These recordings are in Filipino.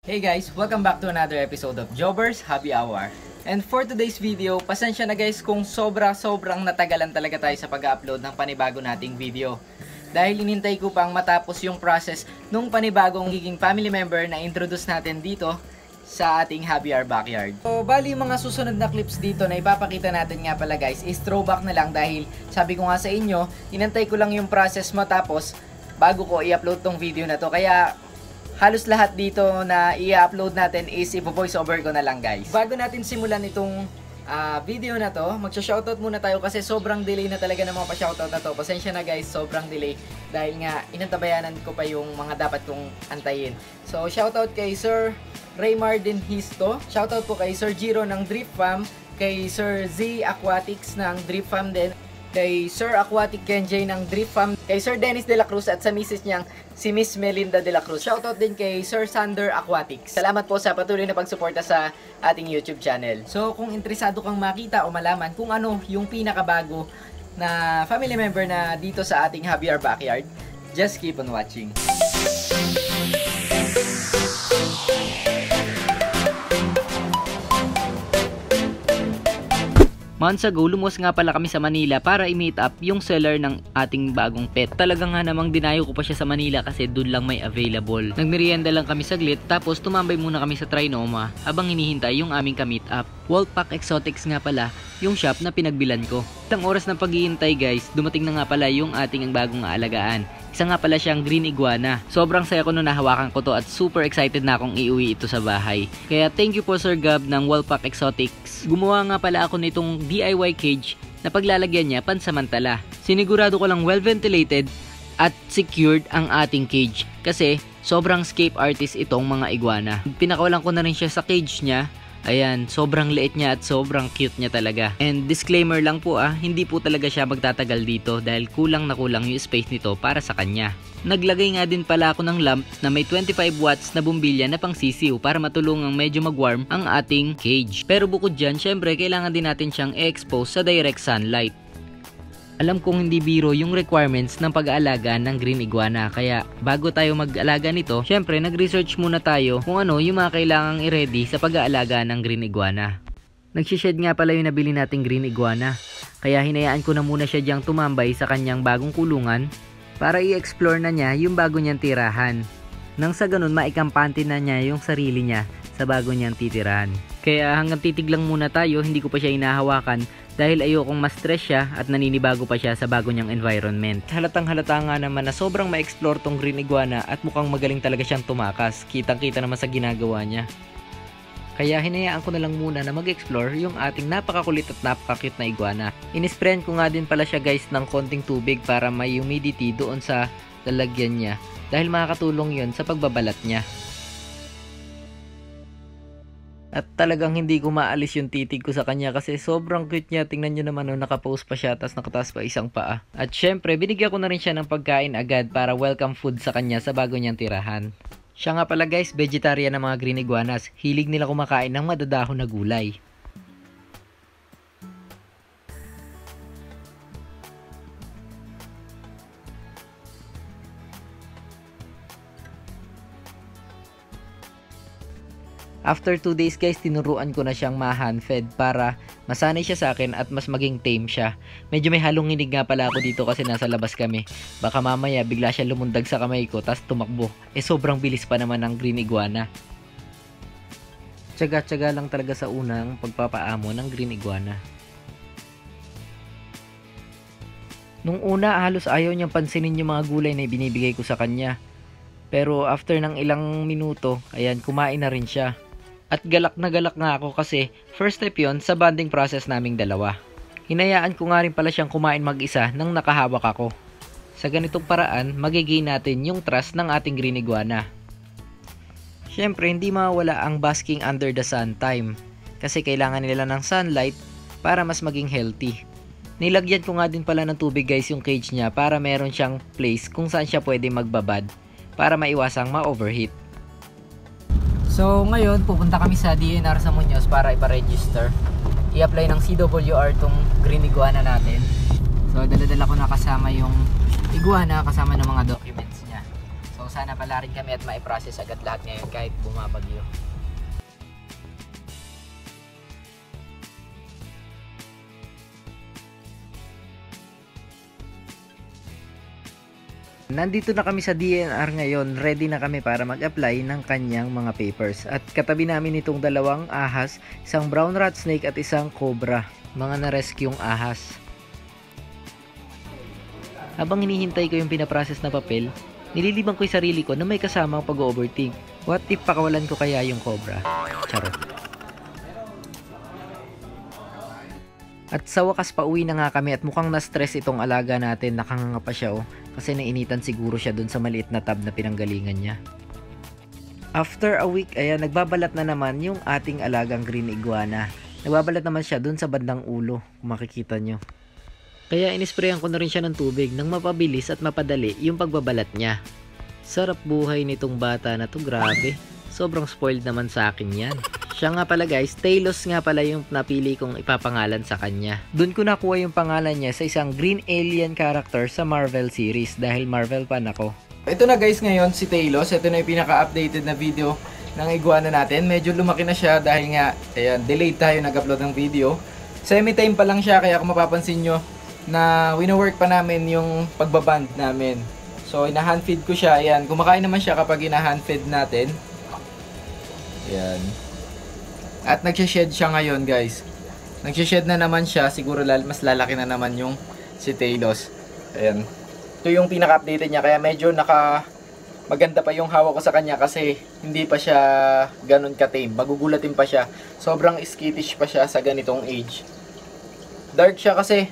Hey guys, welcome back to another episode of Jobbers Happy Hour. And for today's video, pasensya na guys kung sobrang natagalan talaga tayo sa pag-upload ng panibago nating video. Dahil inintay ko pang matapos yung process nung panibagong giging family member na introduce natin dito sa ating Happy Hour Backyard. So, bali yung mga susunod na clips dito na ipapakita natin nga pala guys is throwback na lang dahil sabi ko nga sa inyo, inantay ko lang yung process matapos bago ko i-upload tong video na to. Kaya halos lahat dito na i-upload natin is i-voice over ko na lang guys. Bago natin simulan itong video na to, magsha-shoutout muna tayo kasi sobrang delay na talaga ng mga pa-shoutout na to. Pasensya na guys, sobrang delay dahil nga inantabayanan ko pa yung mga dapat kong antayin. So shoutout kay Sir Raymar Denhisto, shoutout po kay Sir Jiro ng Drip Farm, kay Sir Z Aquatics ng Drip Farm din, kay Sir Aquatic Kenjay ng Drip Farm, kay Sir Dennis de la Cruz at sa misis niyang si Miss Melinda de la Cruz. Shoutout din kay Sir Sander Aquatics. Salamat po sa patuloy na pagsuporta sa ating YouTube channel. So kung interesado kang makita o malaman kung ano yung pinakabago na family member na dito sa ating Happy Hour Backyard, just keep on watching. Months ago, lumuwas nga pala kami sa Manila para i-meet up yung seller ng ating bagong pet. Talaga nga namang dinayo ko pa siya sa Manila kasi doon lang may available. Nagmerienda lang kami saglit tapos tumambay muna kami sa Trinoma habang hinihintay yung aming ka-meet up. Wolfpack Exotics nga pala yung shop na pinagbilan ko. Ilang oras ng paghihintay guys, dumating na nga pala yung ating bagong aalagaan. Isa nga pala siyang green iguana. Sobrang saya ko nung nahawakan ko to at super excited na akong iuwi ito sa bahay. Kaya thank you po Sir Gab ng Wolfpack Exotics. Gumawa nga pala ako nitong DIY cage na paglalagyan niya pansamantala. Sinigurado ko lang well ventilated at secured ang ating cage kasi sobrang scape artist itong mga iguana. Pinakawalan ko na rin siya sa cage niya. Ayan, sobrang liit niya at sobrang cute niya talaga. And disclaimer lang po hindi po talaga siya magtatagal dito dahil kulang na kulang yung space nito para sa kanya. Naglagay nga din pala ako ng lamp na may 25 watts na bumbilya na pang sisiw para matulungang medyo mag-warm ang ating cage. Pero bukod dyan, syempre kailangan din natin siyang i-expose sa direct sunlight. Alam kong hindi biro yung requirements ng pag-aalaga ng green iguana, kaya bago tayo mag-alaga nito, syempre nag-research muna tayo kung ano yung mga kailangang i-ready sa pag-aalaga ng green iguana. Nagsished nga pala yung nabili nating green iguana, kaya hinayaan ko na muna siya diyang tumambay sa kanyang bagong kulungan para i-explore na niya yung bago niyang tirahan. Nang sa ganun maikampante na niya yung sarili niya sa bago niyang titirahan. Kaya hanggang titig lang muna tayo, hindi ko pa siya inahawakan dahil ayokong ma-stress siya at naninibago pa siya sa bago niyang environment. Halatang halata nga naman na sobrang ma-explore tong green iguana at mukhang magaling talaga siyang tumakas. Kitang kita naman sa ginagawa niya. Kaya hinayaan ko na lang muna na mag-explore yung ating napakakulit at napaka-cute na iguana. Inisprayan ko nga din pala siya guys ng konting tubig para may humidity doon sa lalagyan niya dahil makakatulong yun sa pagbabalat niya. At talagang hindi ko maalis yung titig ko sa kanya kasi sobrang cute niya. Tingnan nyo naman nakapose pa siya tapos nakataas pa isang paa. At syempre binigyan ko na rin siya ng pagkain agad para welcome food sa kanya sa bago niyang tirahan. Siya nga pala guys, vegetarian ng mga green iguanas. Hilig nila kumakain ng madadahon na gulay. After 2 days guys, tinuruan ko na siyang ma-hand-fed para masanay siya sa akin at mas maging tame siya. Medyo may halong nginig nga pala ako dito kasi nasa labas kami. Baka mamaya bigla siya lumundag sa kamay ko tas tumakbo. Sobrang bilis pa naman ng green iguana. Tsaga-tsaga lang talaga sa unang pagpapaamo ng green iguana. Nung una halos ayaw niyang pansinin yung mga gulay na binibigay ko sa kanya. Pero after ng ilang minuto, ayan, kumain na rin siya. At galak na galak nga ako kasi first step yon sa bonding process naming dalawa. Hinayaan ko nga rin pala siyang kumain mag-isa nang nakahawak ako. Sa ganitong paraan, magiging natin yung trust ng ating green iguana. Syempre, hindi mawala ang basking under the sun time kasi kailangan nila ng sunlight para mas maging healthy. Nilagyan ko nga din pala ng tubig guys yung cage niya para meron siyang place kung saan siya pwede magbabad para maiwasang ma-overheat. So ngayon, pupunta kami sa DNR sa Muñoz para ipa-register. I-apply ng CWR tong green iguana natin. So dala-dala ko na kasama yung iguana kasama ng mga documents niya. So sana pala rin kami at ma-process agad lahat ngayon kahit bumabagyo. Nandito na kami sa DNR ngayon, ready na kami para mag-apply ng kanyang mga papers. At katabi namin itong dalawang ahas, isang brown rat snake at isang cobra, mga na-rescue'ng ahas. Habang hinihintay ko yung pinaprocess na papel, nililibang ko yung sarili ko na may kasamang pag-overthink. What if pakawalan ko kaya yung cobra? Charot. At sa wakas pauwi na nga kami at mukhang na-stress itong alaga natin, nakanganga pa siya kasi nainitan siguro siya dun sa maliit na tub na pinanggalingan niya. After a week, ayan, nagbabalat na naman yung ating alagang green iguana. Nagbabalat naman siya dun sa bandang ulo, kung makikita nyo. Kaya inisprayan ko na rin siya ng tubig nang mapabilis at mapadali yung pagbabalat niya. Sarap buhay nitong bata na to, grabe. Sobrang spoiled naman sa akin yan. Siya nga pala guys, Talos nga pala yung napili kong ipapangalan sa kanya. Doon ko nakuha yung pangalan niya sa isang green alien character sa Marvel series dahil Marvel fan ako. Ito na guys ngayon si Talos. Ito na yung pinaka-updated na video ng iguana natin. Medyo lumaki na siya dahil nga ayan, delayed tayo nag-upload ng video. Semi-time pa lang siya kaya kung mapapansin nyo na wino-work pa namin yung pagbaband namin. So ina-hand feed ko siya. Ayan, kumakain naman siya kapag ina-hand feed natin. Ayan. At nagsha-shed siya ngayon guys. Nagsha-shed na naman siya. Siguro mas lalaki na naman yung si Talos. Ayan. Ito yung pinaka-updated niya. Kaya medyo maganda pa yung hawak ko sa kanya kasi hindi pa siya ganun ka-tame. Magugulatin pa siya. Sobrang skittish pa siya sa ganitong age. Dark siya kasi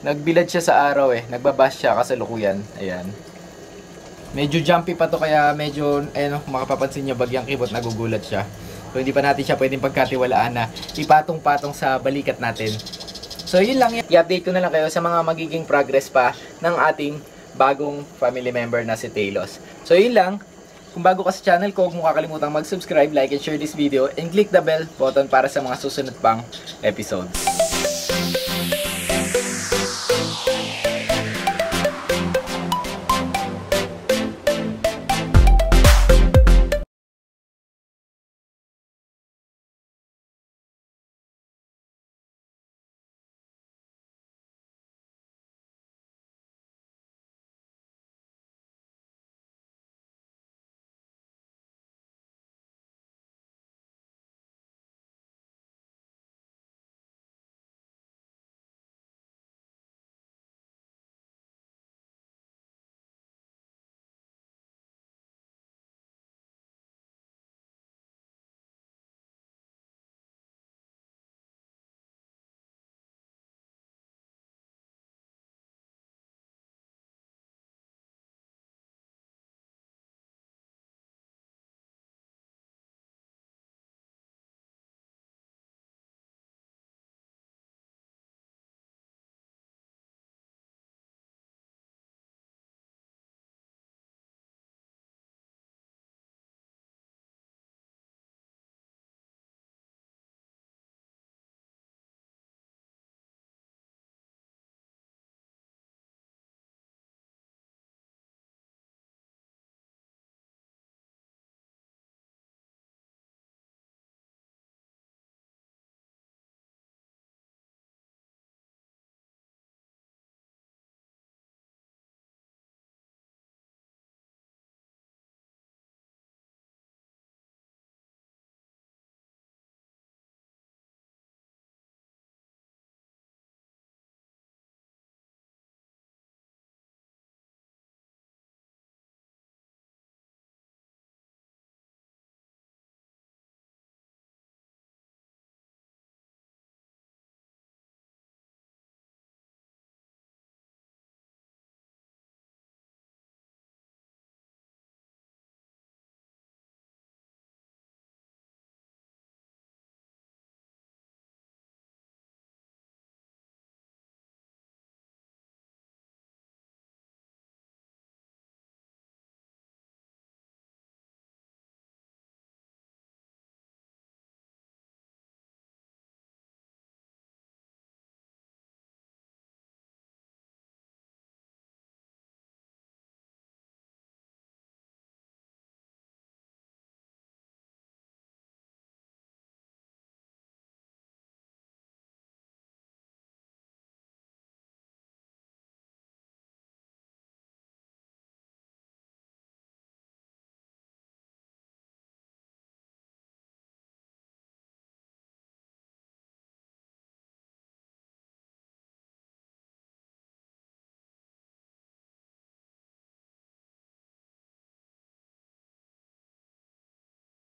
nagbilad siya sa araw Nagbabash siya kasalukuyan. Ayan. Medyo jumpy pa to kaya medyo kung makapapansin nyo bagyang kibot nagugulat siya. So hindi pa natin siya pwedeng pagkatiwalaan na ipatong-patong sa balikat natin. So yun lang, i-update ko na lang kayo sa mga magiging progress pa ng ating bagong family member na si Talos. So yun lang, kung bago ka sa channel ko, huwag mo kakalimutang mag-subscribe, like and share this video and click the bell button para sa mga susunod pang episodes.